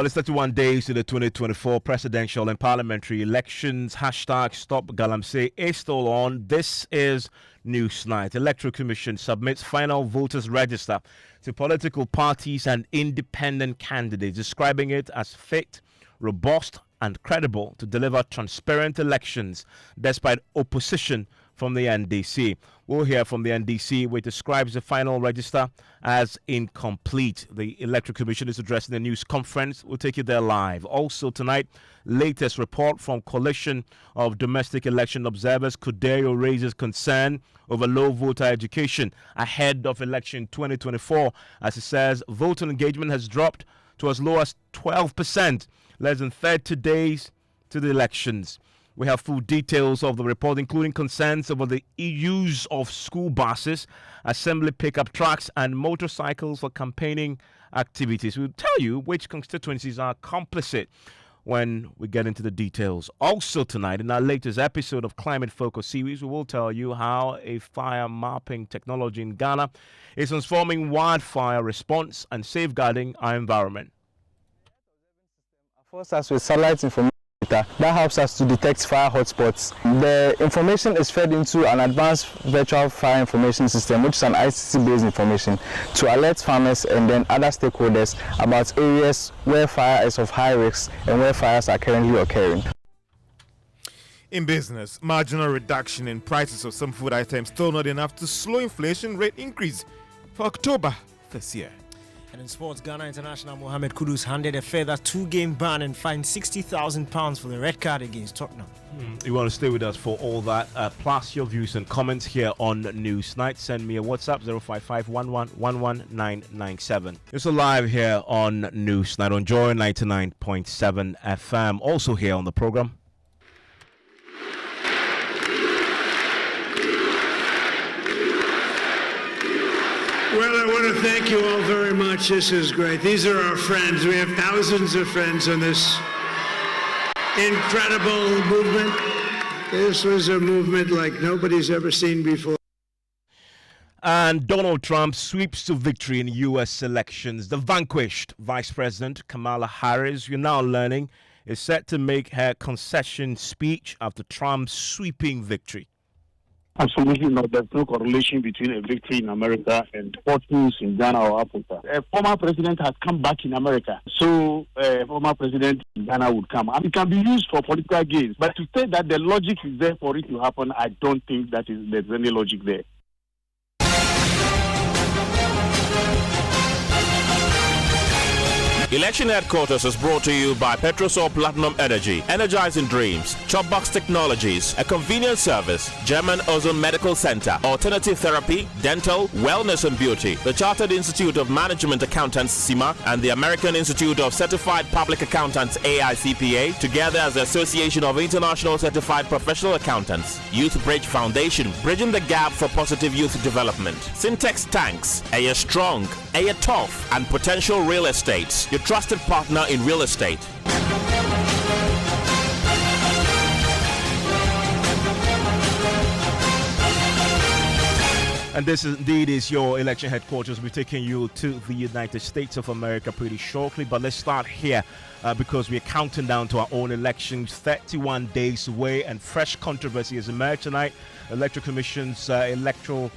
Well, it's 31 days to the 2024 presidential and parliamentary elections. Hashtag Stop Galamsey is still on. This is Newsnight. Electoral Commission submits final voters register to political parties and independent candidates, describing it as fit, robust, and credible to deliver transparent elections despite opposition from the NDC. We'll hear from the NDC, which describes the final register as incomplete. The Electoral Commission is addressing the news conference. We'll take you there live. Also tonight, latest report from Coalition of Domestic Election Observers. Kudeo raises concern over low voter education ahead of election 2024. As it says, voter engagement has dropped to as low as 12%, less than 30 days to the elections. We have full details of the report, including concerns over the use of school buses, assembly pickup trucks, and motorcycles for campaigning activities. We'll tell you which constituencies are complicit when we get into the details. Also tonight, in our latest episode of Climate Focus series, we will tell you how a fire mapping technology in Ghana is transforming wildfire response and safeguarding our environment. First, as with satellite information that helps us to detect fire hotspots. The information is fed into an advanced virtual fire information system, which is an ICT-based information, to alert farmers and then other stakeholders about areas where fire is of high risk and where fires are currently occurring. In business, marginal reduction in prices of some food items still not enough to slow inflation rate increase for October this year. And in sports, Ghana international Mohamed Kudus handed a further 2-game ban and fined £60,000 for the red card against Tottenham. You want to stay with us for all that, plus your views and comments here on Newsnight. Send me a WhatsApp 05511119997. It's live here on Newsnight on Joy 99.7 FM. Also here on the program, Well, I want to thank you all very much. This is great. These are our friends. We have thousands of friends in this incredible movement. This was a movement like nobody's ever seen before. And Donald Trump sweeps to victory in U.S. elections. The vanquished Vice President Kamala Harris, you're now learning, is set to make her concession speech after Trump's sweeping victory. Absolutely not. There's no correlation between a victory in America and fortunes in Ghana or Africa. A former president has come back in America, so a former president in Ghana would come. And it can be used for political gains. But to say that the logic is there for it to happen, I don't think there's any logic there. Election Headquarters is brought to you by Petrosol Platinum Energy, Energizing Dreams, Chopbox Technologies, a convenient service, German Ozone Medical Center, Alternative Therapy, Dental, Wellness and Beauty, the Chartered Institute of Management Accountants CIMA, and the American Institute of Certified Public Accountants AICPA, together as the Association of International Certified Professional Accountants. Youth Bridge Foundation, bridging the gap for positive youth development. Syntex Tanks, a strong, a tough, and potential real estate. Your trusted partner in real estate. And this indeed is your election headquarters. We're taking you to the United States of America pretty shortly, but let's start here because we're counting down to our own elections, 31 days away, and fresh controversy has emerged tonight. Electoral Commission's electoral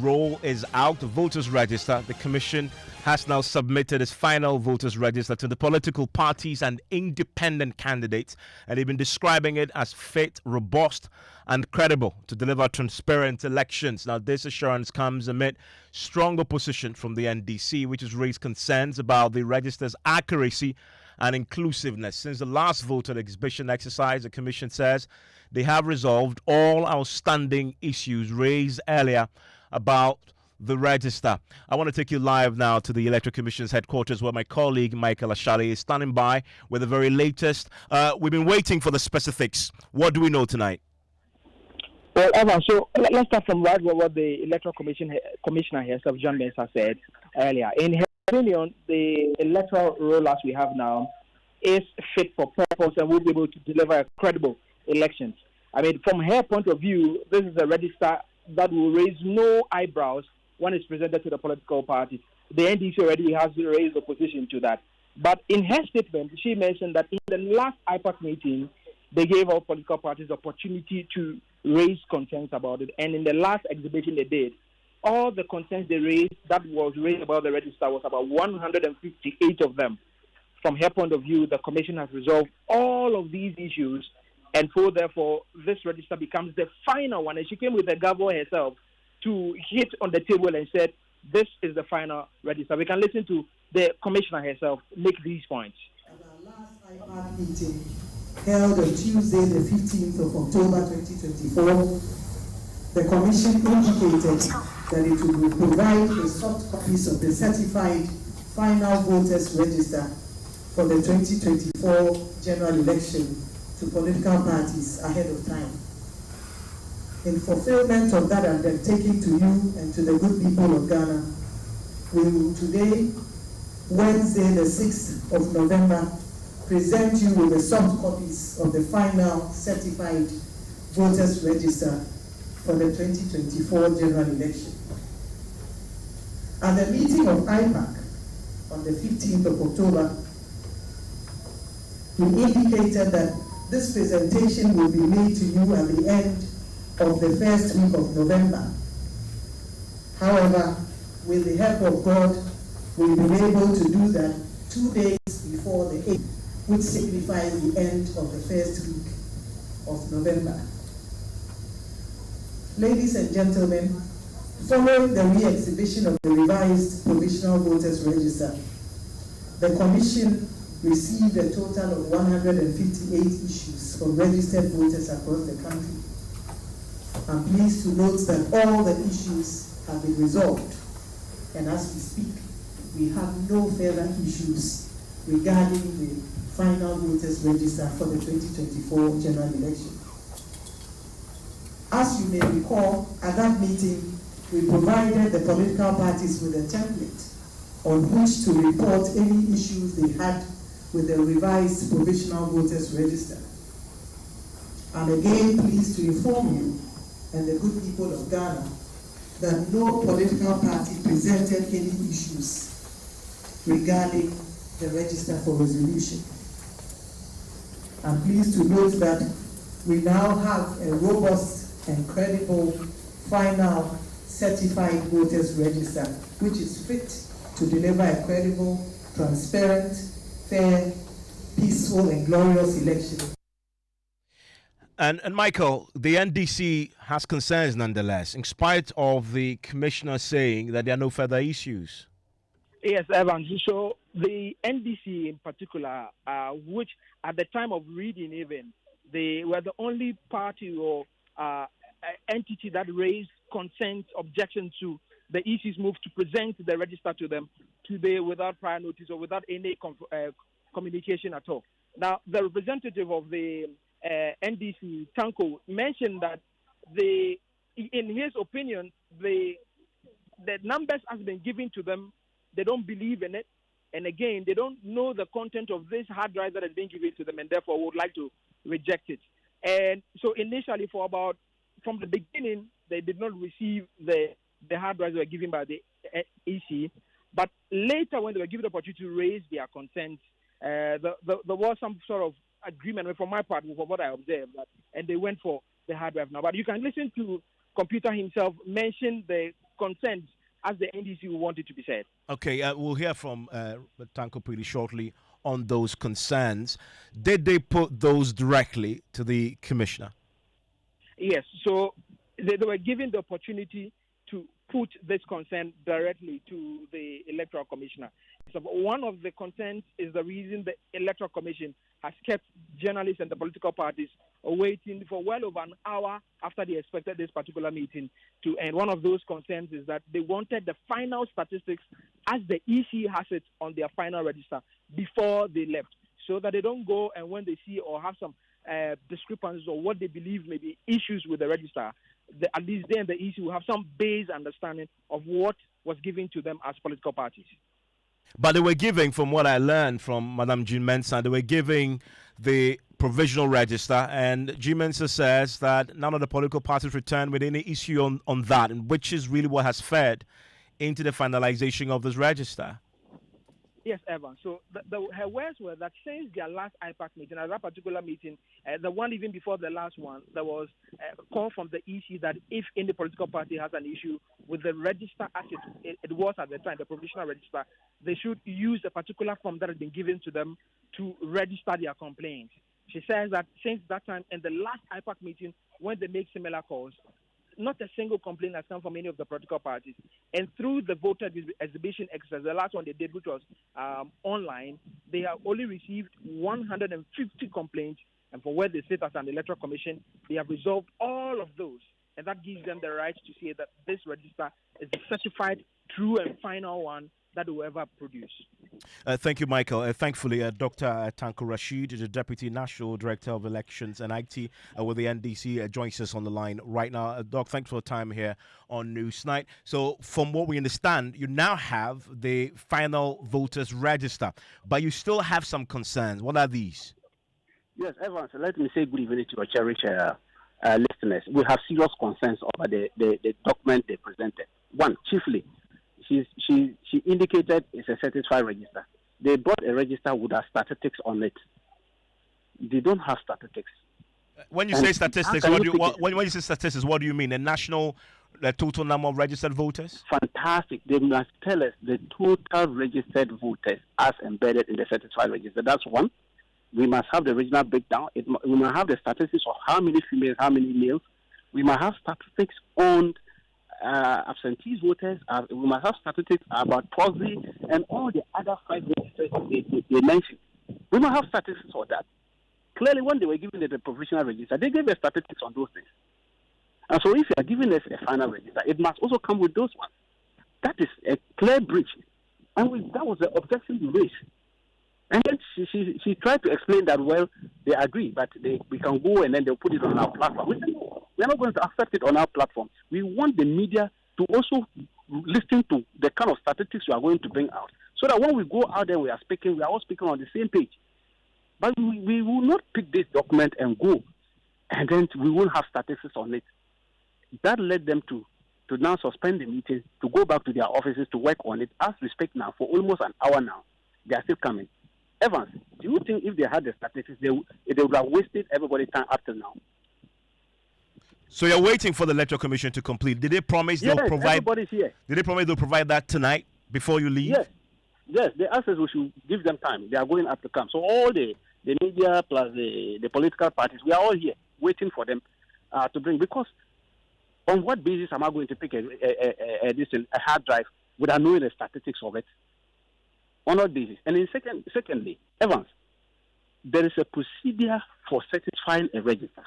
roll is out. The voters register. The commission has now submitted its final voters register to the political parties and independent candidates, and they've been describing it as fit, robust, and credible to deliver transparent elections. Now, this assurance comes amid strong opposition from the NDC, which has raised concerns about the register's accuracy and inclusiveness. Since the last voter exhibition exercise, the commission says they have resolved all outstanding issues raised earlier about the register. I want to take you live now to the Electoral Commission's headquarters, where my colleague Michael Ashali is standing by with the very latest. We've been waiting for the specifics. What do we know tonight? Well, Evan, so let's start from what the Electoral Commissioner herself, John Mensah, said earlier. In her opinion, the electoral roll as we have now is fit for purpose and will be able to deliver credible elections. I mean, from her point of view, this is a register that will raise no eyebrows when it's presented to the political parties. The NDC already has raised opposition to that. But in her statement, she mentioned that in the last IPAC meeting, they gave all political parties opportunity to raise concerns about it. And in the last exhibition they did, all the concerns they raised that was raised about the register was about 158 of them. From her point of view, the commission has resolved all of these issues, and so therefore this register becomes the final one. And she came with the governor herself to hit on the table and said, this is the final register. We can listen to the commissioner herself make these points. At our last IPAC meeting, held on Tuesday, the 15th of October 2024, the Commission indicated that it would provide a soft copies of the certified final voters register for the 2024 general election to political parties ahead of time. In fulfillment of that undertaking to you and to the good people of Ghana, we will today, Wednesday, the 6th of November, present you with the soft copies of the final certified voters register for the 2024 general election. At the meeting of IPAC on the 15th of October, we indicated that this presentation will be made to you at the end of the first week of November. However, with the help of God, we've been able to do that 2 days before the 8th, which signifies the end of the first week of November. Ladies and gentlemen, following the re-exhibition of the revised provisional voters register, the Commission received a total of 158 issues from registered voters across the country. I'm pleased to note that all the issues have been resolved, and as we speak, we have no further issues regarding the final voters register for the 2024 general election. As you may recall, at that meeting, we provided the political parties with a template on which to report any issues they had with the revised provisional voters register. I'm again pleased to inform you and the good people of Ghana that no political party presented any issues regarding the register for resolution. I'm pleased to note that we now have a robust and credible final certified voters register, which is fit to deliver a credible, transparent, fair, peaceful, and glorious election. And Michael, the NDC has concerns nonetheless, in spite of the commissioner saying that there are no further issues. Yes, Evans. So the NDC in particular, which at the time of reading even, they were the only party or entity that raised consent objections to the EC's move to present the register to them today without prior notice or without any communication at all. Now, the representative of the NDC, Tanko, mentioned that in his opinion, the numbers has been given to them. They don't believe in it. And again, they don't know the content of this hard drive that has been given to them and therefore would like to reject it. And so initially from the beginning, they did not receive the hard drives that were given by the EC. But later when they were given the opportunity to raise their concerns, there was some sort of agreement from my part with what I observed, and they went for the hard drive now. But you can listen to Computer himself mention the concerns as the NDC want it to be said. Okay, we'll hear from Tanko pretty shortly on those concerns. Did they put those directly to the commissioner? Yes, so they were given the opportunity to put this concern directly to the Electoral Commissioner. So one of the concerns is the reason the Electoral Commission has kept journalists and the political parties waiting for well over an hour after they expected this particular meeting to end. One of those concerns is that they wanted the final statistics as the EC has it on their final register before they left, so that they don't go and when they see or have some discrepancies or what they believe may be issues with the register, at least then the EC will have some base understanding of what was given to them as political parties. But they were giving, from what I learned from Madam Jean Mensah, they were giving the provisional register, and Jean Mensah says that none of the political parties returned with any issue on that, and which is really what has fed into the finalization of this register. Yes, Evan. So her words were that since their last IPAC meeting, at that particular meeting, the one even before the last one, there was a call from the EC that if any political party has an issue with the register as it was at the time, the provisional register, they should use a particular form that has been given to them to register their complaints. She says that since that time, in the last IPAC meeting, when they make similar calls, not a single complaint has come from any of the political parties. And through the voter exhibition exercise, the last one they did, which was online, they have only received 150 complaints. And for where they sit as an electoral commission, they have resolved all of those. And that gives them the right to say that this register is a certified, true, and final one that will ever produce. Thank you, Michael. Thankfully, Dr. Tanko Rashid, the Deputy National Director of Elections and IT with the NDC, joins us on the line right now. Doc, thanks for your time here on Newsnight. So, from what we understand, you now have the final voters register, but you still have some concerns. What are these? Yes, Evans, let me say good evening to your cherished listeners. We have serious concerns over the document they presented. One, chiefly, she indicated it's a certified register. They brought a register with our statistics on it. They don't have statistics. When you say statistics, when you say statistics, what do you mean? The total number of registered voters? Fantastic. They must tell us the total registered voters as embedded in the certified register. That's one. We must have the regional breakdown. We must have the statistics of how many females, how many males. We must have statistics on absentee voters. We must have statistics about proxy and all the other 5 registers they mentioned. We must have statistics for that. Clearly, when they were giving the provisional register, they gave the statistics on those things. And so if you are giving us a final register, it must also come with those ones. That is a clear breach. And that was the objection we raised. And then she tried to explain that, well, they agree, but we can go and then they'll put it on our platform. We said, no, we're not going to accept it on our platform. We want the media to also listen to the kind of statistics we are going to bring out. So that when we go out there, we are all speaking on the same page. But we will not pick this document and go, and then we won't have statistics on it. That led them to now suspend the meeting, to go back to their offices to work on it. As we speak now, for almost an hour now, they are still coming. Evans, do you think if they had the statistics, they would have wasted everybody's time up till now? So you're waiting for the Electoral Commission to complete. Did they promise they'll provide? Everybody's here. Did they promise they'll provide that tonight before you leave? Yes. They asked us we should give them time. They are going up to come. So all the media plus the political parties, we are all here waiting for them to bring. Because on what basis am I going to pick a hard drive without knowing the statistics of it? On what basis? And in secondly, Evans, there is a procedure for certifying a register.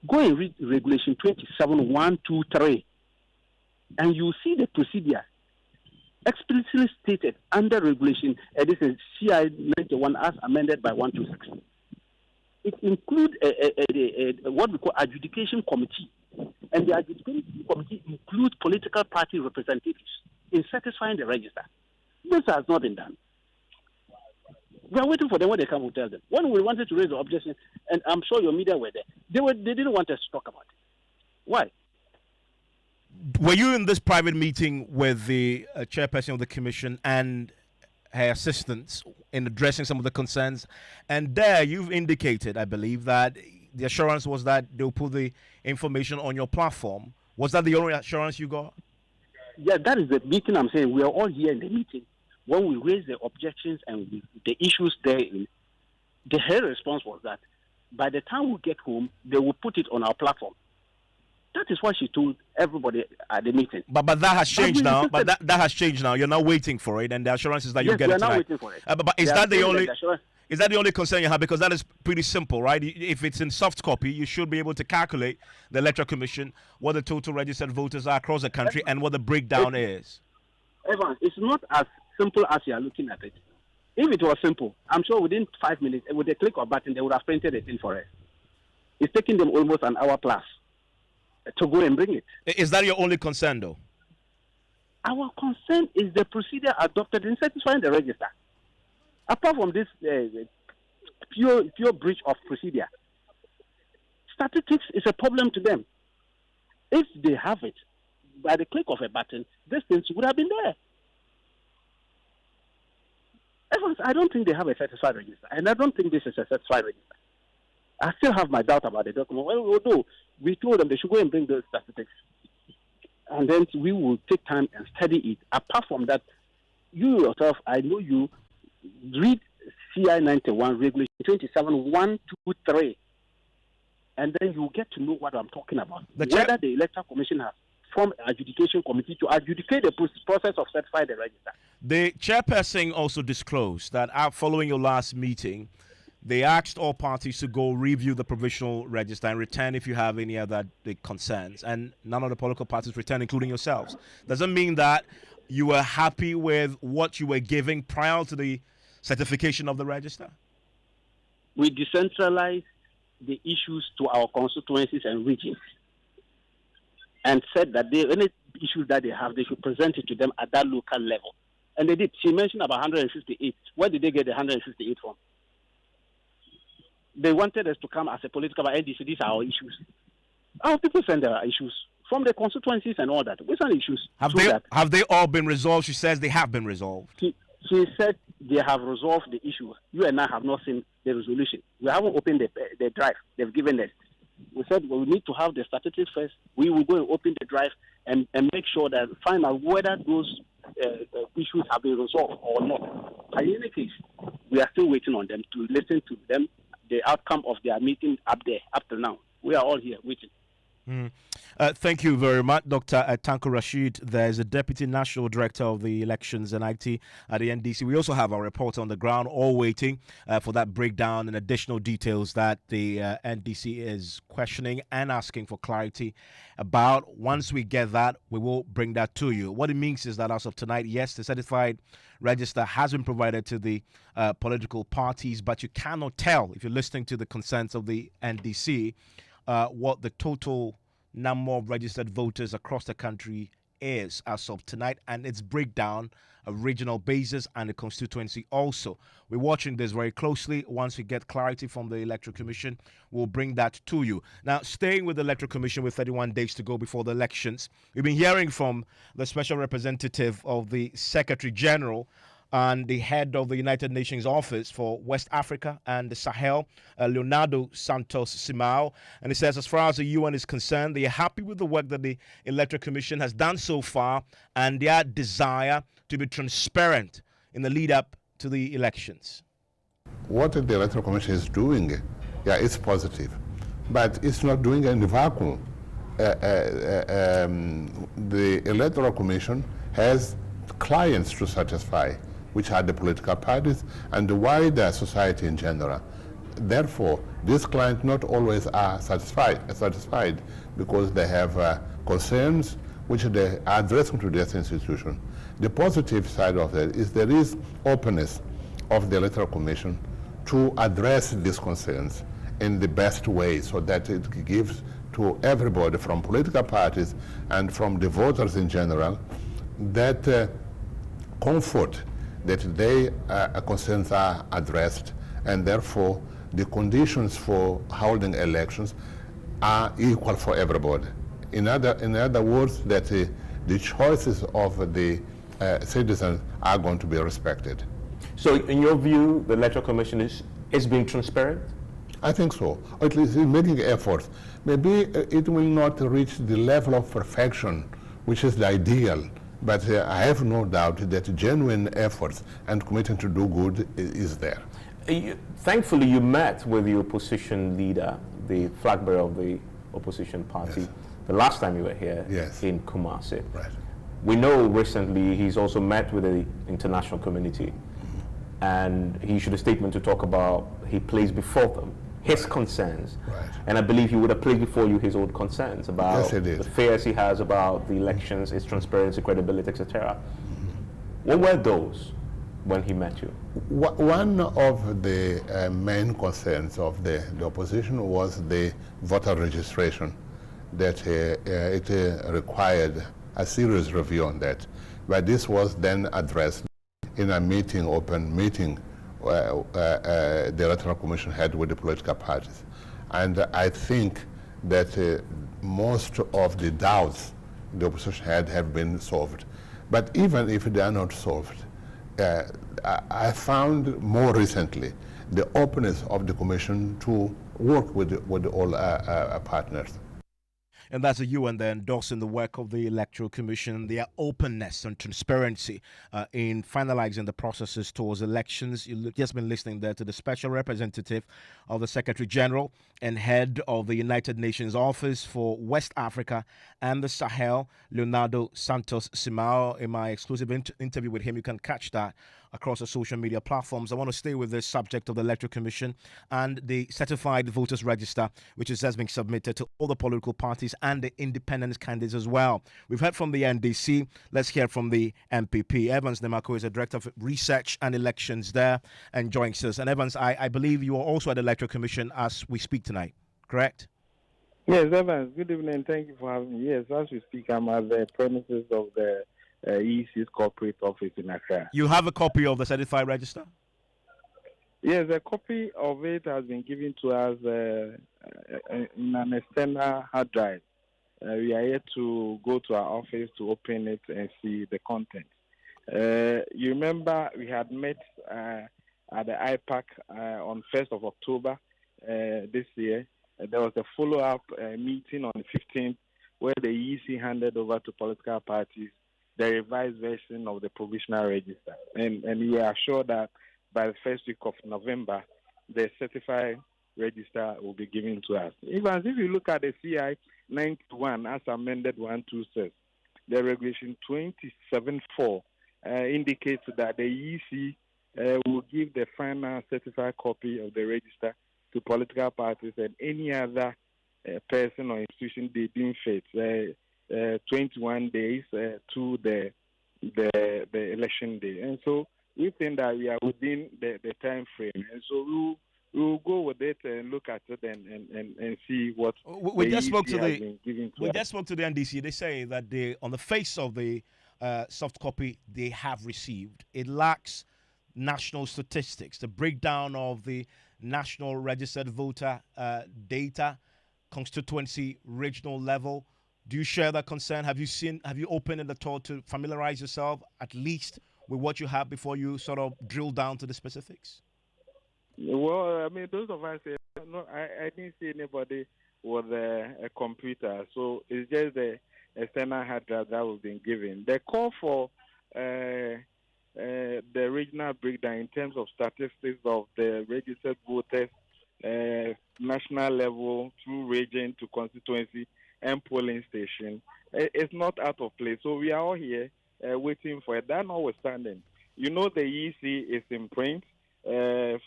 Go and read Regulation 27.123, and you see the procedure explicitly stated under Regulation. This is CI 91 as amended by 126. It includes what we call adjudication committee, and the adjudication committee includes political party representatives in satisfying the register. This has not been done. We are waiting for them when they come. We'll tell them. When we wanted to raise the objection, and I'm sure your media were there, they didn't want us to talk about it. Why? Were you in this private meeting with the chairperson of the commission and her assistants in addressing some of the concerns? And there you've indicated, I believe, that the assurance was that they'll put the information on your platform. Was that the only assurance you got? Yeah, that is the meeting I'm saying. We are all here in the meeting. When we raised the objections and the issues therein, her response was that by the time we get home, they will put it on our platform. That is what she told everybody at the meeting. But that has changed now. But that has changed now. You're now waiting for it, and the assurance is that you'll get it tonight. Yes, we are now waiting for it. But is that the only? Is that the only concern you have? Because that is pretty simple, right? If it's in soft copy, you should be able to calculate the Electoral Commission, what the total registered voters are across the country, and what the breakdown is. Evans, it's not as simple as you are looking at it. If it was simple, I'm sure within 5 minutes, with a click of a button, they would have printed it in for us. It's taking them almost an hour plus to go and bring it. Is that your only concern, though? Our concern is the procedure adopted in satisfying the register. Apart from this pure breach of procedure, statistics is a problem to them. If they have it, by the click of a button, these things would have been there. I don't think they have a certified register, and I don't think this is a certified register. I still have my doubt about the document. Well, although we told them they should go and bring those statistics, and then we will take time and study it. Apart from that, you yourself, I know you, read CI 91 Regulation 27.123, and then you get to know what I'm talking about. Whether the Electoral Commission has formed an adjudication committee to adjudicate the process of certifying the register. The chairperson also disclosed that following your last meeting, they asked all parties to go review the provisional register and return if you have any other concerns. And none of the political parties returned, including yourselves. Does it mean that you were happy with what you were giving prior to the certification of the register? We decentralized the issues to our constituencies and regions and said that any issues that they have, they should present it to them at that local level. And they did. She mentioned about 158. Where did they get the 158 from? They wanted us to come as a political NDC. These are our issues. Our people send their issues from the constituencies and all that. Which are the issues? Have they all been resolved? She says they have been resolved. She said they have resolved the issue. You and I have not seen the resolution. We haven't opened the drive they've given us. We said we need to have the statistics first. We will go and open the drive and make sure that find out whether those issues have been resolved or not. But in any case, we are still waiting on them to listen to them, the outcome of their meeting up there, up to now. We are all here waiting. Thank you very much, Dr. Tanko Rashid. There's a Deputy National Director of the Elections and IT at the NDC. We also have a reporter on the ground, all waiting for that breakdown and additional details that the NDC is questioning and asking for clarity about. Once we get that, we will bring that to you. What it means is that as of tonight, yes, the certified register has been provided to the political parties, but you cannot tell, if you're listening to the concerns of the NDC, what the total number of registered voters across the country is as of tonight, and its breakdown, a regional basis and a constituency also. We're watching this very closely. Once we get clarity from the Electoral Commission, we'll bring that to you. Now, staying with the Electoral Commission with 31 days to go before the elections, we've been hearing from the special representative of the Secretary General and the head of the United Nations Office for West Africa and the Sahel, Leonardo Santos Simao. And he says, as far as the UN is concerned, they are happy with the work that the Electoral Commission has done so far and their desire to be transparent in the lead up to the elections. What the Electoral Commission is doing, it's positive, but it's not doing it in the vacuum. The Electoral Commission has clients to satisfy, which are the political parties and the wider society in general. Therefore, these clients not always are satisfied because they have concerns which they are addressing to this institution. The positive side of that is there is openness of the Electoral Commission to address these concerns in the best way so that it gives to everybody from political parties and from the voters in general that comfort that their concerns are addressed, and therefore the conditions for holding elections are equal for everybody. In other words, that the choices of the citizens are going to be respected. So in your view, the Electoral Commission is being transparent? I think so. Or at least making efforts. Maybe it will not reach the level of perfection, which is the ideal. But I have no doubt that genuine efforts and commitment to do good is there. Thankfully, you met with the opposition leader, the flag bearer of the opposition party, yes, the last time you were here, yes, in Kumasi. Right. We know recently he's also met with the international community, and he issued a statement to talk about he placed before them his concerns. Right. And I believe he would have placed before you his own concerns about yes, the fears he has about the elections, its transparency, credibility, etc. What were those when he met you? One of the main concerns of the opposition was the voter registration, that it required a serious review on that. But this was then addressed in a meeting, open meeting, the Electoral Commission had with the political parties. And I think that most of the doubts the opposition had have been solved. But even if they are not solved, I found more recently the openness of the Commission to work with all partners. And that's the UN there endorsing the work of the Electoral Commission, their openness and transparency in finalizing the processes towards elections. You've just been listening there to the Special Representative of the Secretary General and Head of the United Nations Office for West Africa and the Sahel, Leonardo Santos Simao. In my exclusive interview with him, you can catch that across the social media platforms. I want to stay with the subject of the Electoral Commission and the certified voters register, which has been submitted to all the political parties and the independent candidates as well. We've heard from the NDC. Let's hear from the MPP. Evans Nemako is the Director of Research and Elections there and joins us. And Evans, I believe you are also at the Electoral Commission as we speak tonight, correct? Yes, Evans. Good evening. Thank you for having me. Yes, as we speak, I'm at the premises of the EC's corporate office in Accra. You have a copy of the certified register? Yes, a copy of it has been given to us in an external hard drive. We are here to go to our office to open it and see the content. You remember we had met at the IPAC on 1st of October this year. There was a follow-up meeting on the 15th where the EC handed over to political parties the revised version of the provisional register. And we are sure that by the first week of November, the certified register will be given to us. Even if you look at the CI 91 as amended 126, the regulation 27.4 indicates that the EC will give the final certified copy of the register to political parties and any other person or institution they deem fit 21 days to the election day. And so we think that we are within the time frame. And so we'll go with it and look at it and see what we just spoke to the NDC. They say that on the face of the soft copy they have received, it lacks national statistics, the breakdown of the national registered voter data, constituency, regional level. Do you share that concern? Have you opened it at all to familiarize yourself at least with what you have before you sort of drill down to the specifics? Well, I mean, those of us, no, I didn't see anybody with a computer, so it's just the external hard drive that was being given. The call for the regional breakdown in terms of statistics of the registered voters, national level, through region to constituency and polling station, it's not out of place. So we are all here waiting for it. That notwithstanding, you know the EC is in print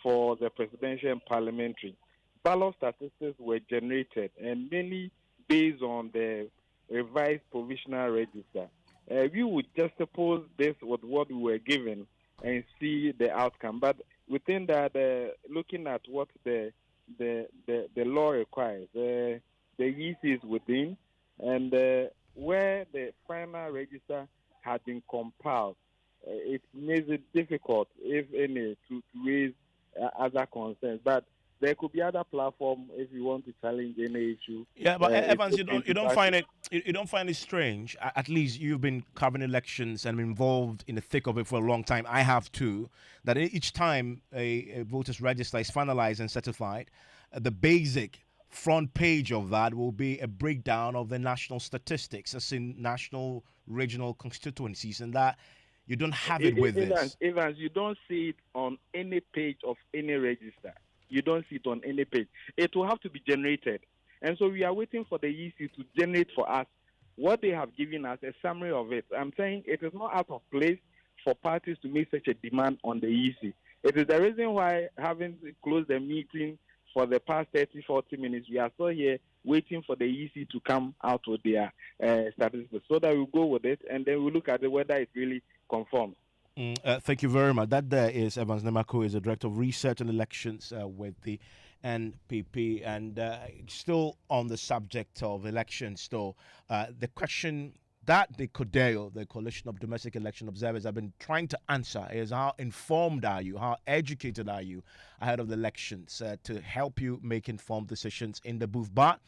for the presidential and parliamentary. Ballot statistics were generated and mainly based on the revised provisional register. We would just suppose this with what we were given and see the outcome. But within that, looking at what the law requires, the EC is within, and where the final register had been compiled, it makes it difficult, if any, to raise other concerns. But there could be other platform if you want to challenge any issue. Yeah, but Evans, you don't find it strange. At least you've been covering elections and involved in the thick of it for a long time. I have too. That each time a voters register is finalized and certified, the basic front page of that will be a breakdown of the national statistics, as in national, regional constituencies, and that you don't have it with this. Evans, you don't see it on any page of any register. You don't see it on any page. It will have to be generated. And so we are waiting for the EC to generate for us what they have given us, a summary of it. I'm saying it is not out of place for parties to make such a demand on the EC. It is the reason why, having closed the meeting for the past 30, 40 minutes, we are still here waiting for the EC to come out with their statistics so that we'll go with it and then we'll look at it whether it really conforms. Thank you very much. That there is Evans Nemako, is the Director of Research and Elections with the NPP. And still on the subject of elections, though, the question that the CODEO, the Coalition of Domestic Election Observers, have been trying to answer is how informed are you, how educated are you ahead of the elections to help you make informed decisions in the booth. But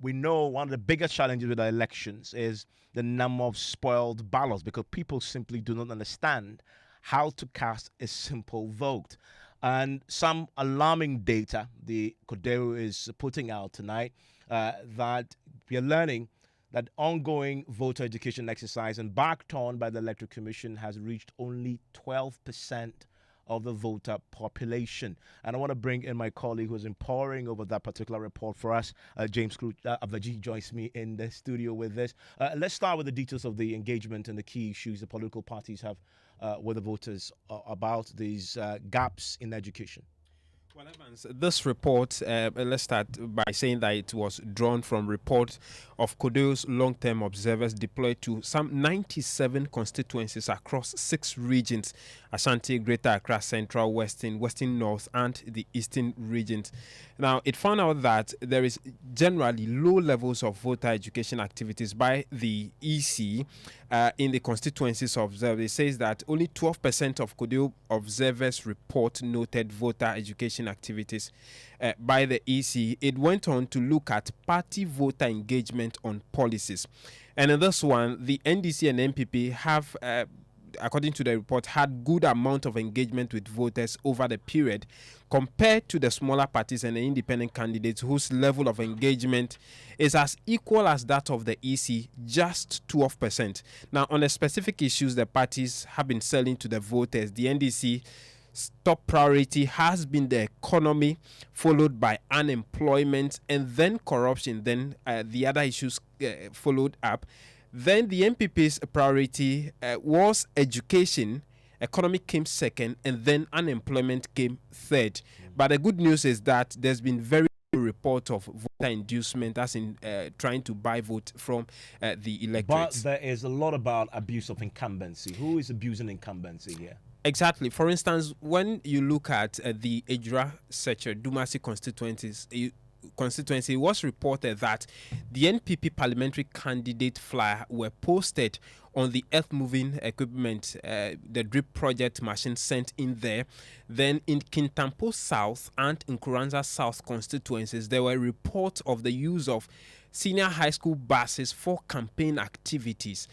we know one of the biggest challenges with the elections is the number of spoiled ballots, because people simply do not understand how to cast a simple vote. And some alarming data the Codero is putting out tonight that we are learning that ongoing voter education exercise embarked on by the Electoral Commission has reached only 12% of the voter population. And I want to bring in my colleague who's been poring over that particular report for us. James Abdaji joins me in the studio with this. Let's start with the details of the engagement and the key issues the political parties have with the voters about these gaps in education. Well, Evans, this report, let's start by saying that it was drawn from report of Kodeo's long-term observers deployed to some 97 constituencies across 6 regions: Ashanti, Greater Accra, Central, Western North, and the Eastern regions. Now, it found out that there is generally low levels of voter education activities by the EC in the constituencies observed. It says that only 12% of Kodeo observers report noted voter education activities by the EC. It went on to look at party voter engagement on policies. And in this one, the NDC and NPP have, according to the report, had good amount of engagement with voters over the period compared to the smaller parties and the independent candidates whose level of engagement is as equal as that of the EC, just 12%. Now, on the specific issues the parties have been selling to the voters, the NDC top priority has been the economy, followed by unemployment, and then corruption. Then the other issues followed up. Then the MPP's priority was education. Economy came second, and then unemployment came third. But the good news is that there's been very few reports of voter inducement, as in trying to buy vote from the electorate. But there is a lot about abuse of incumbency. Who is abusing incumbency here? Exactly. For instance, when you look at the Ejura, Secher, Dumasi constituency, it was reported that the NPP parliamentary candidate flyer were posted on the earth-moving equipment, the drip project machine sent in there. Then in Kintampo South and in Kuranza South constituencies, there were reports of the use of senior high school buses for campaign activities.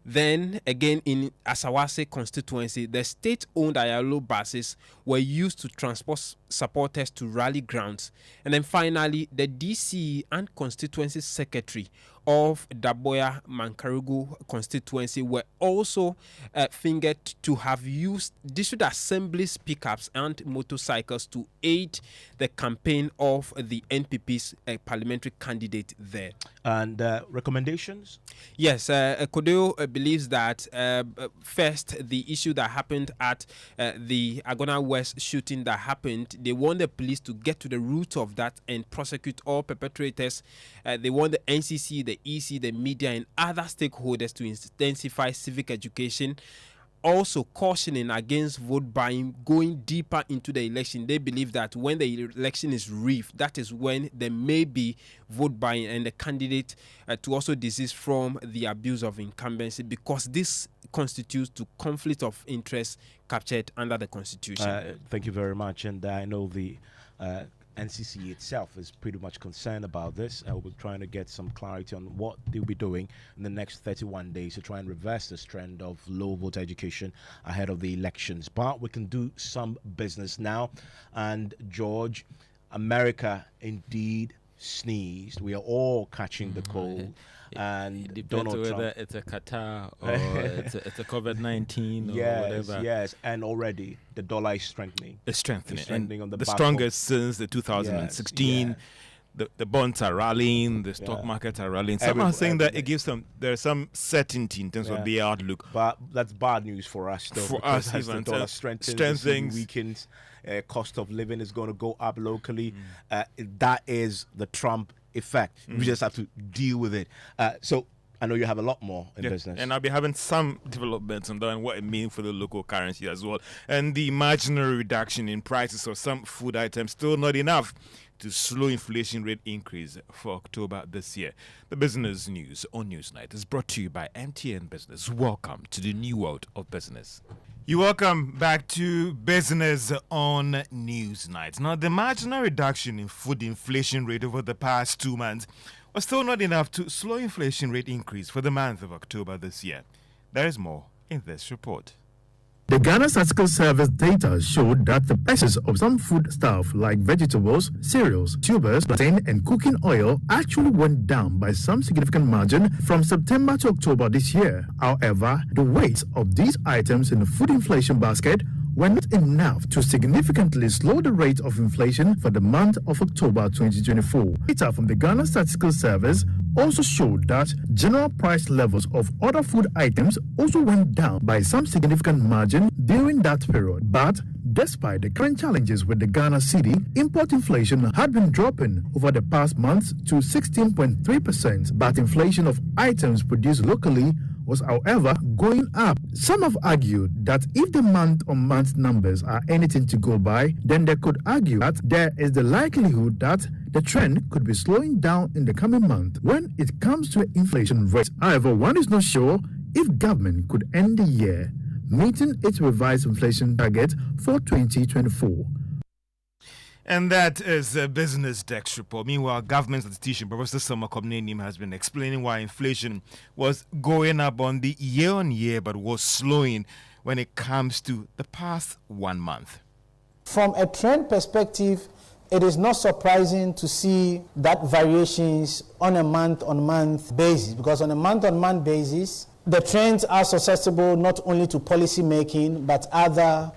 Then again in Asawase constituency, the state-owned Ayalo buses were used to transport supporters to rally grounds. And then finally, the DC and constituency secretary of Daboya Mankarugu constituency were also fingered to have used district assemblies pickups and motorcycles to aid the campaign of the NPP's parliamentary candidate there. And recommendations? Yes, Kodeo believes that first, the issue that happened at the Agona West shooting that happened, they want the police to get to the root of that and prosecute all perpetrators. They want the NCC, the EC, the media, and other stakeholders to intensify civic education. Also cautioning against vote buying, going deeper into the election. They believe that when the election is rigged, that is when there may be vote buying and the candidate to also desist from the abuse of incumbency, because this constitutes to conflict of interest captured under the Constitution. Thank you very much. And I know the NCC itself is pretty much concerned about this. We're trying to get some clarity on what they'll be doing in the next 31 days to try and reverse this trend of low voter education ahead of the elections. But we can do some business now. And George, America indeed sneezed. We are all catching the cold. And it depends Donald whether Trump, it's a Qatar or it's a COVID-19 or whatever. Yes, and already the dollar is strengthening. It's strengthening. It's strengthening and on the the back strongest since the 2016. Yes. The bonds are rallying, the stock markets are rallying. Some are saying that it gives there's some certainty in terms of the outlook. But that's bad news for us, though. For us, as the dollar strengthens, weakens, cost of living is going to go up locally. That is the Trump effect. We just have to deal with it. So I know you have a lot more in business. And I'll be having some developments on that and what it means for the local currency as well. And the marginal reduction in prices of some food items still not enough to slow inflation rate increase for October this year. The business news on Newsnight is brought to you by MTN Business. Welcome to the new world of business. You're welcome back to Business on Newsnight. Now, the marginal reduction in food inflation rate over the past 2 months was still not enough to slow inflation rate increase for the month of October this year. There is more in this report. The Ghana Statistical Service data showed that the prices of some foodstuff like vegetables, cereals, tubers, plantain, and cooking oil actually went down by some significant margin from September to October this year. However, the weight of these items in the food inflation basket were not enough to significantly slow the rate of inflation for the month of October 2024. Data from the Ghana Statistical Service also showed that general price levels of other food items also went down by some significant margin during that period. But despite the current challenges with the Ghana cedi, import inflation had been dropping over the past months to 16.3%, but inflation of items produced locally was, however, going up. Some have argued that if the month-on-month numbers are anything to go by, then they could argue that there is the likelihood that the trend could be slowing down in the coming month when it comes to inflation rate. However, one is not sure if government could end the year meeting its revised inflation target for 2024. And that is a business desk report. Meanwhile, government statistician Professor Summer Kobnenim has been explaining why inflation was going up on the year-on-year but was slowing when it comes to the past 1 month. From a trend perspective, it is not surprising to see that variations on a month-on-month basis, because on a month-on-month basis, the trends are susceptible not only to policy making but other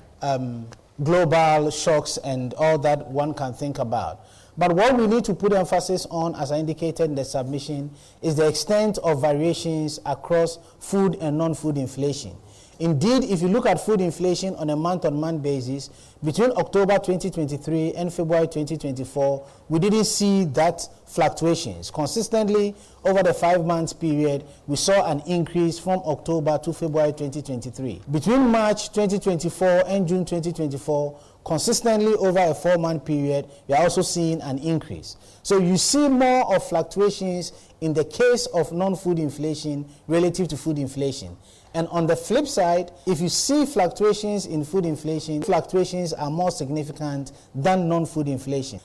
global shocks and all that one can think about. But what we need to put emphasis on, as I indicated in the submission, is the extent of variations across food and non-food inflation. Indeed, if you look at food inflation on a month-on-month basis, between October 2023 and February 2024, we didn't see that fluctuations. Consistently, over the 5 months period, we saw an increase from October to February 2023. Between March 2024 and June 2024, consistently over a 4-month period, we are also seeing an increase. So you see more of fluctuations in the case of non-food inflation relative to food inflation. And on the flip side, if you see fluctuations in food inflation, fluctuations are more significant than non-food inflation.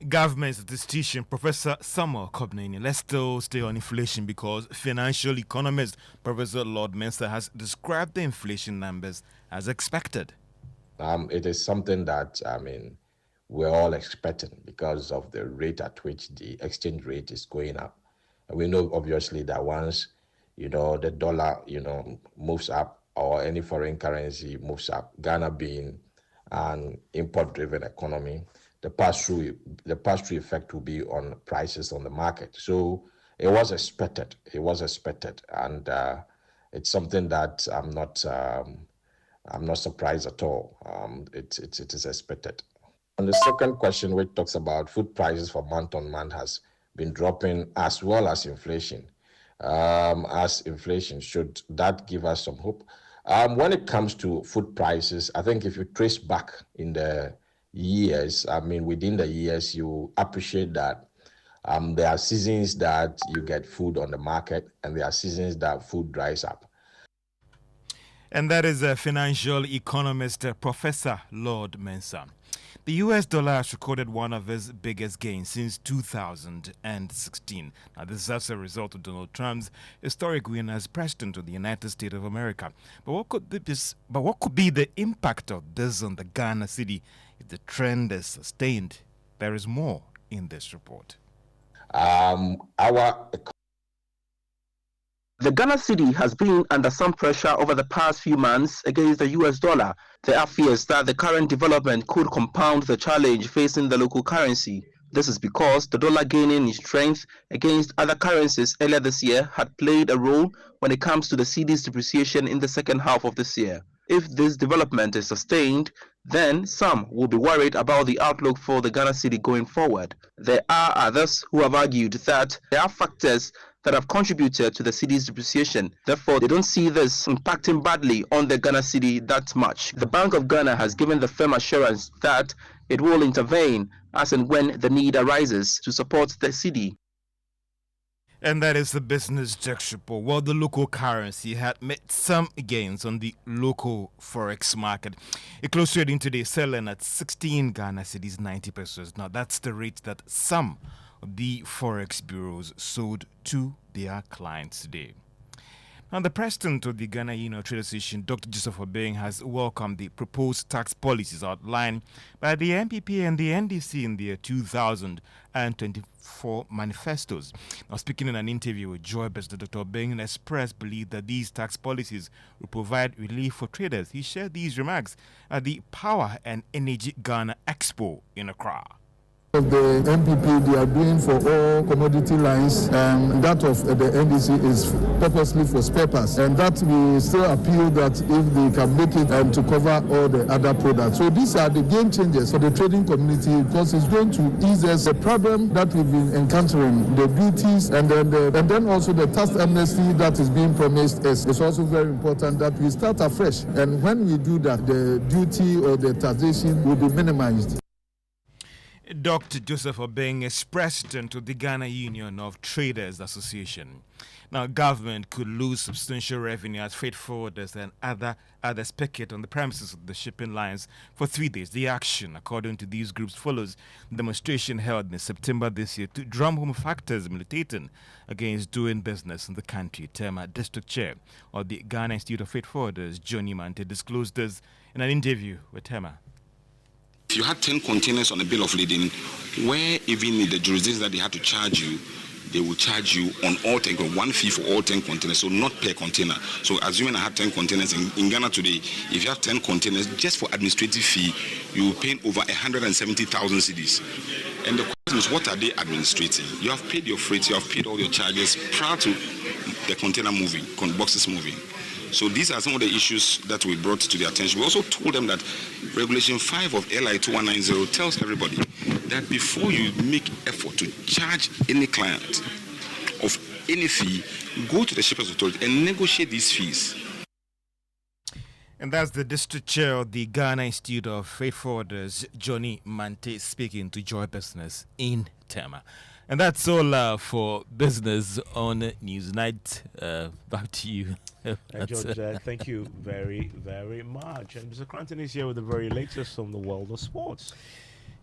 Government statistician Professor Summer Kobnenim. Let's still stay on inflation because financial economist Professor Lord Mensa has described the inflation numbers as expected. It is something that, we're all expecting because of the rate at which the exchange rate is going up. And we know, obviously, that once, the dollar, moves up or any foreign currency moves up, Ghana being an import-driven economy, the pass-through effect will be on prices on the market. So it was expected. And it's something that I'm not surprised at all. It is expected. On the second question, which talks about food prices for month on month has been dropping as well as inflation. Should that give us some hope? When it comes to food prices, I think if you trace back in the years, within the years, you appreciate that there are seasons that you get food on the market and there are seasons that food dries up. And that is a financial economist, Professor Lord Mensa. The US dollar has recorded one of its biggest gains since 2016. Now, this is as a result of Donald Trump's historic win as president of the United States of America. But what could be the impact of this on the Ghana cedi if the trend is sustained? There is more in this report. The Ghana cedi has been under some pressure over the past few months against the US dollar. There are fears that the current development could compound the challenge facing the local currency. This is because the dollar gaining in strength against other currencies earlier this year had played a role when it comes to the cedi's depreciation in the second half of this year. If this development is sustained, then some will be worried about the outlook for the Ghana cedi going forward. There are others who have argued that there are factors that have contributed to the cedi's depreciation. Therefore, they don't see this impacting badly on the Ghana cedi that much. The Bank of Ghana has given the firm assurance that it will intervene as and when the need arises to support the cedi. And that is the business desk report. Well, the local currency had made some gains on the local forex market. It closed trading today selling at 16 Ghana cedis 90 pesos. Now, that's the rate that some of the forex bureaus sold to their clients today. And the president of the Ghana Union Trade Association, Dr. Joseph Obeng, has welcomed the proposed tax policies outlined by the MPP and the NDC in their 2024 manifestos. Now, speaking in an interview with Joy Best, Dr. Obeng expressed belief that these tax policies will provide relief for traders. He shared these remarks at the Power and Energy Ghana Expo in Accra. Of the MPP, they are doing for all commodity lines, and that of the NDC is purposely for spare parts, and that we still appeal that if they can make it to cover all the other products. So these are the game changers for the trading community, because it's going to ease us the problem that we've been encountering, the duties, and then also the tax amnesty that is being promised us. It's also very important that we start afresh, and when we do that, the duty or the taxation will be minimized. Dr. Joseph Obeng is president of the Ghana Union of Traders Association. Now, government could lose substantial revenue as freight forwarders and others picket on the premises of the shipping lines for 3 days. The action, according to these groups, follows the demonstration held in September this year to drum home factors militating against doing business in the country. Tema District Chair of the Ghana Institute of Freight Forwarders, Johnny Mante, disclosed this in an interview with Tema. If you had 10 containers on a bill of lading, where even in the jurisdictions that they had to charge you, they will charge you on all 10, one fee for all 10 containers, so not per container. So assuming I had 10 containers in Ghana today, if you have 10 containers, just for administrative fee, you will pay over 170,000 cedis. And the question is, what are they administrating? You have paid your freight, you have paid all your charges prior to the container moving, boxes moving. So these are some of the issues that we brought to their attention. We also told them that Regulation 5 of LI 2190 tells everybody that before you make effort to charge any client of any fee, go to the Shippers Authority and negotiate these fees. And that's the district chair of the Ghana Institute of Freight Forwarders, Johnny Mante, speaking to Joy Business in Tema. And that's all for business on Newsnight. Back to you. George, thank you very, very much. And Mr. Cranton is here with the very latest from the world of sports.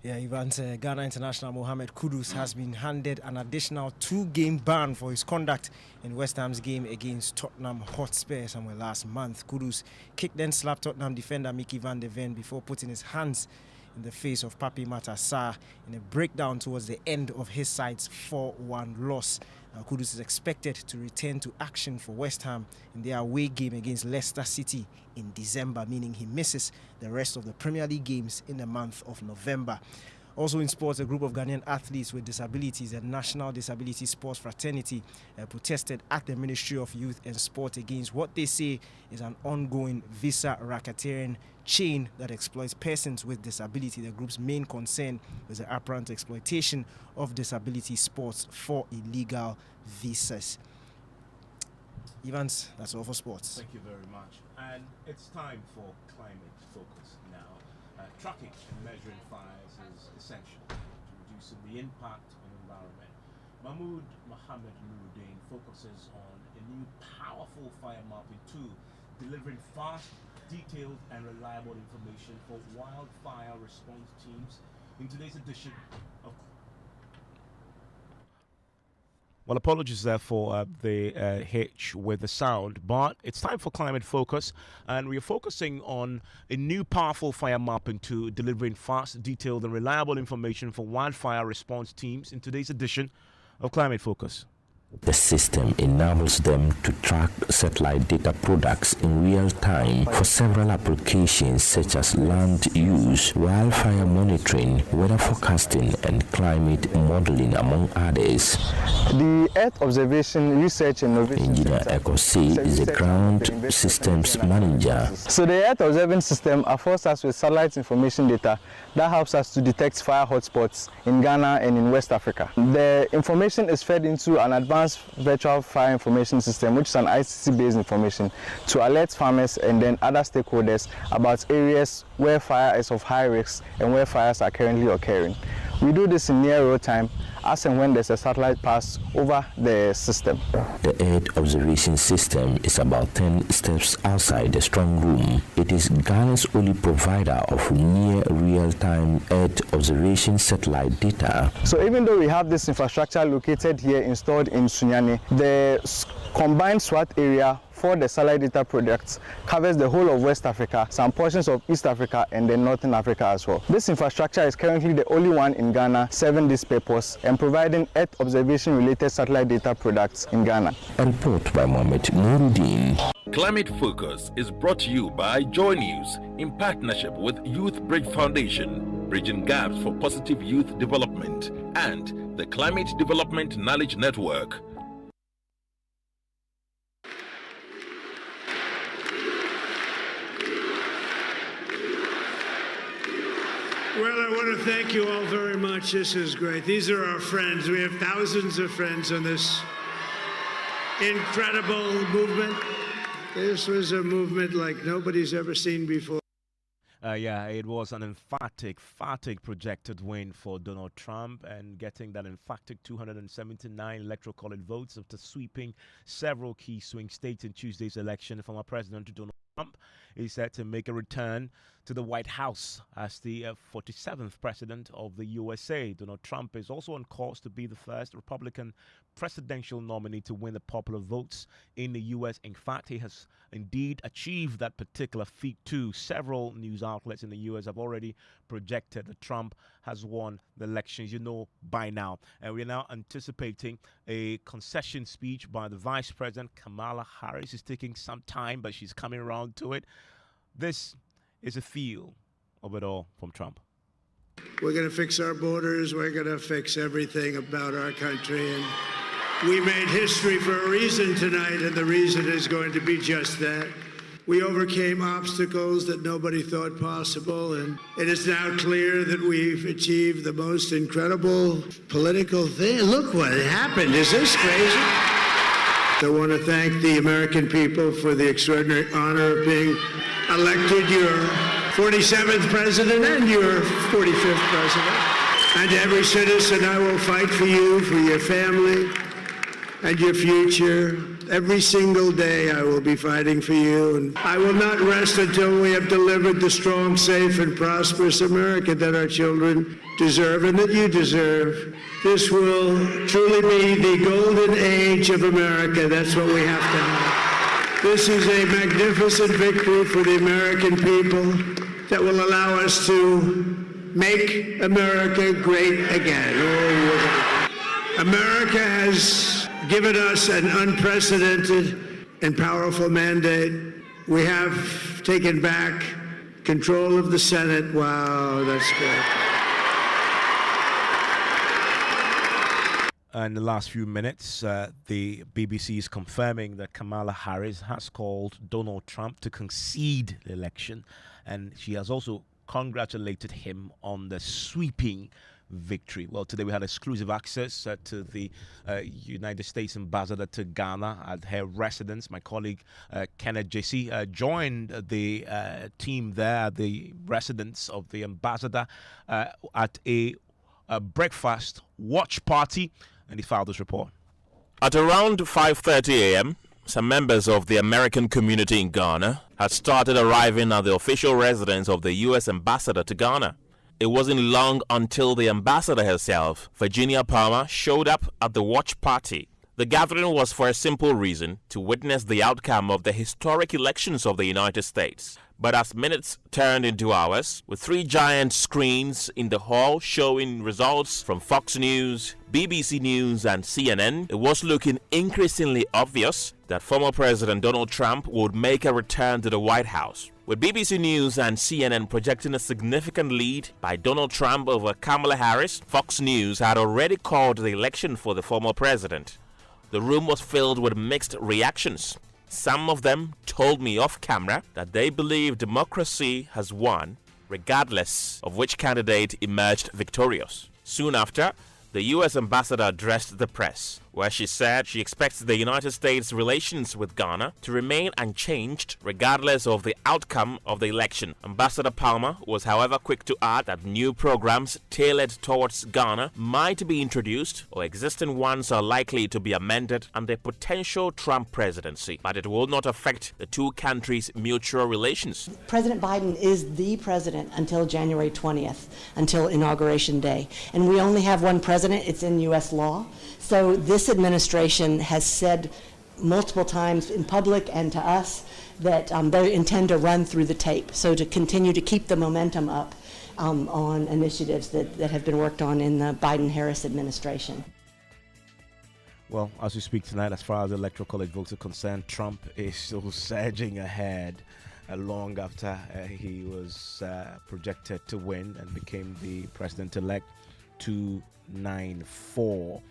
Yeah, Ivan's Ghana international Mohamed Kudus has been handed an additional 2-game ban for his conduct in West Ham's game against Tottenham Hotspur somewhere last month. Kudus kicked then slapped Tottenham defender Mickey van der Ven before putting his hands in the face of Papi Matar in a breakdown towards the end of his side's 4-1 loss. Kudus is expected to return to action for West Ham in their away game against Leicester City in December, meaning he misses the rest of the Premier League games in the month of November. Also in sports, a group of Ghanaian athletes with disabilities and National Disability Sports Fraternity protested at the Ministry of Youth and Sport against what they say is an ongoing visa racketeering chain that exploits persons with disability. The group's main concern is the apparent exploitation of disability sports for illegal visas. Evans, that's all for sports. Thank you very much. And it's time for Climate Focus now. Tracking and measuring fires is essential to reducing the impact on the environment. Mahmoud Mohammed Nuruddin focuses on a new powerful fire mapping tool, delivering fast, detailed and reliable information for wildfire response teams in today's edition of... Well, apologies there for the hitch with the sound, but it's time for Climate Focus, and we are focusing on a new powerful fire mapping tool delivering fast, detailed and reliable information for wildfire response teams in today's edition of Climate Focus. The system enables them to track satellite data products in real time for several applications such as land use, wildfire monitoring, weather forecasting, and climate modeling, among others. The Earth Observation Research and Innovation Engineer Ekosi is the ground systems manager. So the Earth Observing System affords us with satellite information data that helps us to detect fire hotspots in Ghana and in West Africa. The information is fed into an advanced virtual fire information system, which is an ICC-based information, to alert farmers and then other stakeholders about areas where fire is of high risk and where fires are currently occurring. We do this in near real time, as and when there's a satellite pass over the system. The Earth Observation System is about 10 steps outside the strong room. It is Ghana's only provider of near real-time Earth observation satellite data. So even though we have this infrastructure located here installed in Sunyani, the combined SWAT area for the satellite data products covers the whole of West Africa, some portions of East Africa, and then Northern Africa as well. This infrastructure is currently the only one in Ghana serving this purpose and providing Earth observation-related satellite data products in Ghana. A report by Mohamed Nuruddin. Climate Focus is brought to you by Joy News in partnership with Youth Bridge Foundation, bridging gaps for positive youth development, and the Climate Development Knowledge Network. Well, I want to thank you all very much. This is great. These are our friends. We have thousands of friends on this incredible movement. This was a movement like nobody's ever seen before. Yeah, it was an emphatic projected win for Donald Trump, and getting that emphatic 279 electoral college votes after sweeping several key swing states in Tuesday's election. Former President Donald Trump is set to make a return to the White House as the 47th president of the USA. Donald Trump is also on course to be the first Republican presidential nominee to win the popular votes in the U.S. In fact, he has indeed achieved that particular feat too. Several news outlets in the U.S. have already projected that Trump has won the elections, by now. And we're now anticipating a concession speech by the Vice President. Kamala Harris is taking some time, but she's coming around to it. This is a feel of it all from Trump. We're going to fix our borders. We're going to fix everything about our country. And we made history for a reason tonight, and the reason is going to be just that. We overcame obstacles that nobody thought possible, and it is now clear that we've achieved the most incredible political thing. Look what happened. Is this crazy? I want to thank the American people for the extraordinary honor of being elected your 47th president and your 45th president. And to every citizen, I will fight for you, for your family, and your future. Every single day I will be fighting for you, and I will not rest until we have delivered the strong, safe, and prosperous America that our children deserve and that you deserve. This will truly be the golden age of America. That's what we have to have. This is a magnificent victory for the American people that will allow us to make America great again. America has given us an unprecedented and powerful mandate. We have taken back control of the Senate. Wow, that's good. In the last few minutes, the BBC is confirming that Kamala Harris has called Donald Trump to concede the election, and she has also congratulated him on the sweeping victory. Well, today we had exclusive access to the United States ambassador to Ghana at her residence. My colleague Kenneth Jesse joined the team there at the residence of the ambassador at a breakfast watch party, and he filed this report. At around 5:30 a.m., some members of the American community in Ghana had started arriving at the official residence of the U.S. ambassador to Ghana. It wasn't long until the ambassador herself, Virginia Palmer, showed up at the watch party. The gathering was for a simple reason: to witness the outcome of the historic elections of the United States. But as minutes turned into hours, with 3 giant screens in the hall showing results from Fox News, BBC News and CNN, it was looking increasingly obvious that former President Donald Trump would make a return to the White House. With BBC News and CNN projecting a significant lead by Donald Trump over Kamala Harris, Fox News had already called the election for the former president. The room was filled with mixed reactions. Some of them told me off camera that they believe democracy has won, regardless of which candidate emerged victorious. Soon after, the U.S. ambassador addressed the press, where she said she expects the United States' relations with Ghana to remain unchanged regardless of the outcome of the election. Ambassador Palmer was, however, quick to add that new programs tailored towards Ghana might be introduced, or existing ones are likely to be amended under a potential Trump presidency, but it will not affect the two countries' mutual relations. President Biden is the president until January 20th, until Inauguration Day, and we only have one president. It's in U.S. law. So this administration has said multiple times in public and to us that they intend to run through the tape. So to continue to keep the momentum up on initiatives that have been worked on in the Biden-Harris administration. Well, as we speak tonight, as far as the Electoral College votes are concerned, Trump is still surging ahead long after he was projected to win and became the president-elect. 294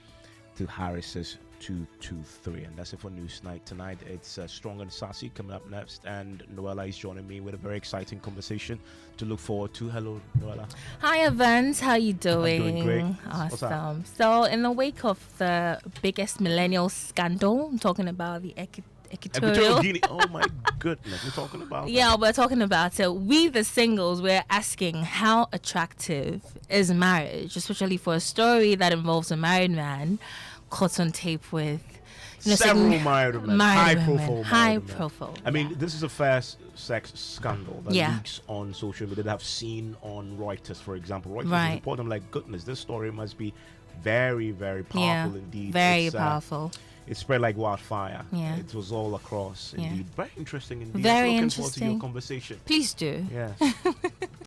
to Harris's 223. And that's it for News Night tonight. It's Strong and Sassy coming up next, and Noella is joining me with a very exciting conversation to look forward to. Hello, Noella. Hi, Evans. How you doing? I'm doing great. Awesome. So, in the wake of the biggest millennial scandal, I'm talking about the Electoral Guinea. Oh my goodness, we're talking about we're talking about it. We, the singles, we're asking how attractive is marriage, especially for a story that involves a married man caught on tape with several married men, high profile. I mean, this is a first sex scandal that leaks on social media that I've seen on Reuters, for example. Reuters report. I'm like, goodness, this story must be very, very powerful indeed. Very powerful. It spread like wildfire. Yeah. It was all across indeed. Very interesting indeed. Very looking interesting. forward to your conversation. Please do. Yes.